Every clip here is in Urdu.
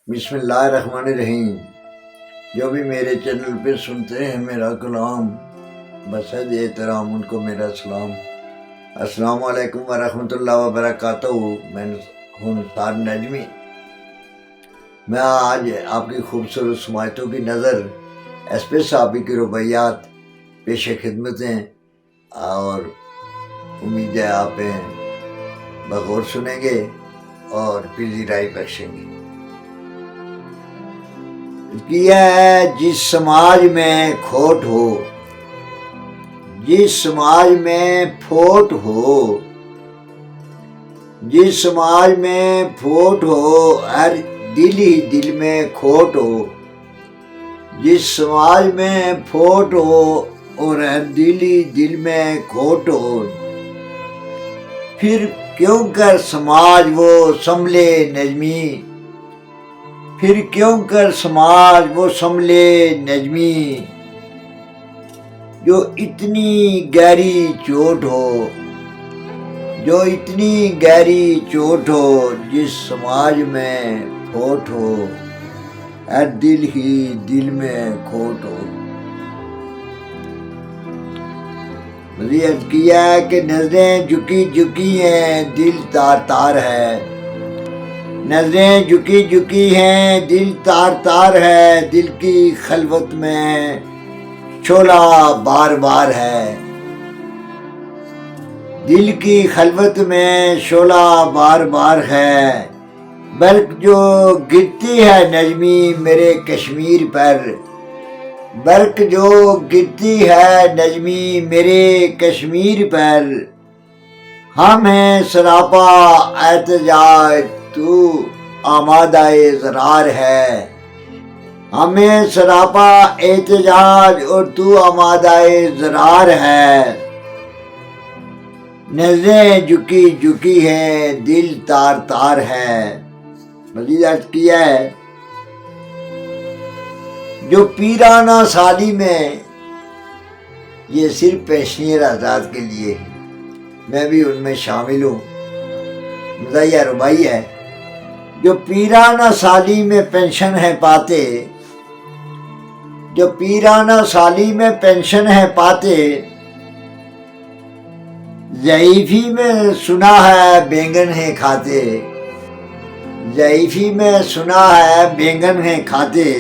بسم اللہ الرحمن الرحیم۔ جو بھی میرے چینل پہ سنتے ہیں میرا کلام، بسد احترام ان کو میرا سلام۔ السلام علیکم ورحمۃ اللہ وبرکاتہ۔ میں ہوں نثار نجمی۔ میں آج آپ کی خوبصورت سماعتوں کی نظر ایس پی صحابی کی رباعیات پیش خدمت ہیں، اور امید ہے آپ بغور سنیں گے اور پھر رائے بخشیں گے۔ کیا ہے جس سماج میں کھوٹ ہو، جس سماج میں پھوٹ ہو، جس سماج میں پھوٹ ہو، ہر دل ہی دل میں کھوٹ ہو، جس سماج میں پھوٹ ہو اور ہر دل ہی دل میں کھوٹ ہو، پھر کیوں کر سماج وہ سنبھلے نجمی، پھر کیوں کر سماج وہ سنبھلے نجمی، جو اتنی گہری چوٹ ہو، جو اتنی گہری چوٹ ہو، جس سماج میں پھوٹ ہو، ہر دل ہی دل میں کھوٹ ہو۔ مزید کیا ہے کہ نظریں جھکی جھکی ہیں، دل تار تار ہے، نظریں جھکی جھکی ہیں، دل تار تار ہے، دل کی خلوت میں شعلہ بار بار ہے، دل کی خلوت میں شعلہ بار بار ہے، برق جو گرتی ہے نجمی میرے کشمیر پر، برق جو گرتی ہے نجمی میرے کشمیر پر، ہم ہیں سراپا احتجاج تو آمادہ اضرار ہے، ہمیں سراپا احتجاج اور تو آمادہ اضرار ہے، نظریں جھکی جھکی ہیں، دل تار تار ہے۔ مزید عرض کیا ہے جو پیرانہ سالی میں، یہ صرف پنشنیر آزاد کے لیے ہے، میں بھی ان میں شامل ہوں، مزاحیہ رباعی ہے۔ جو پیرانہ سالی میں پینشن ہے پاتے، جو پیرانہ سالی میں پینشن ہے پاتے، ضعیفی میں سنا ہے بینگن ہے کھاتے، ضعیفی میں سنا ہے بینگن ہے کھاتے،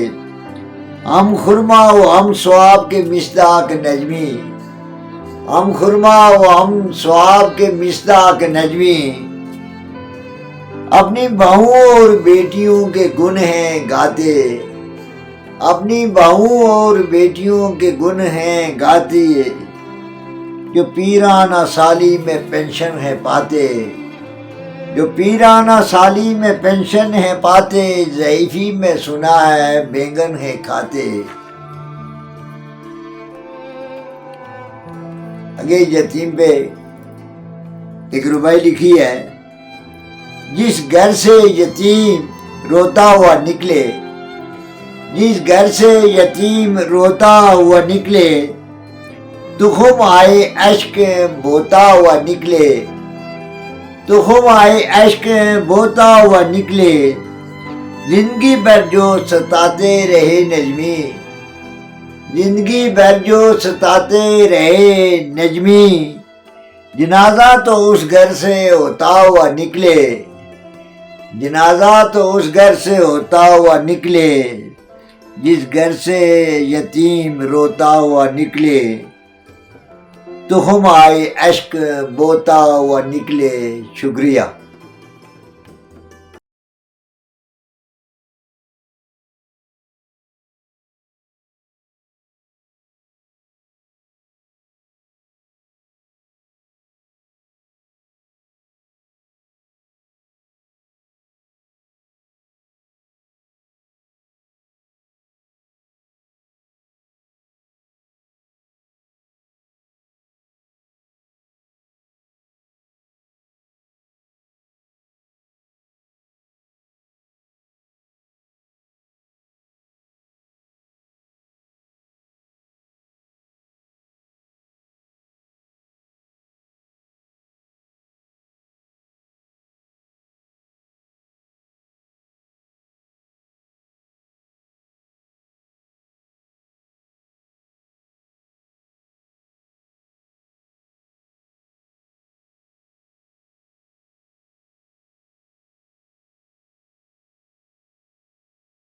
ہم خرما و ہم ثواب کے مصداق نجمی، ہم خرما و ہم ثواب کے مصداق نجمی، اپنی بہوؤں اور بیٹیوں کے گن ہیں گاتے، اپنی بہوؤں اور بیٹیوں کے گن ہیں گاتے، جو پیرانہ سالی میں پینشن ہے پاتے، جو پیرانہ سالی میں پینشن ہے پاتے، ضعیفی میں سنا ہے بینگن ہے کھاتے۔ آگے یتیم پہ ایک رباعی لکھی ہے، جس گھر سے یتیم روتا ہوا نکلے، جس گھر سے یتیم روتا ہوا نکلے، تخم آئے اشک بوتا ہوا نکلے، تخم آئے اشک بوتا ہوا نکلے، زندگی بھر جو ستاتے رہے نجمی، زندگی بھر جو ستاتے رہے نجمی، جنازہ تو اس گھر سے ہوتا ہوا نکلے، جنازہ تو اس گھر سے ہوتا ہوا نکلے، جس گھر سے یتیم روتا ہوا نکلے، تخم آئے اشک بوتا ہوا نکلے۔ شکریہ۔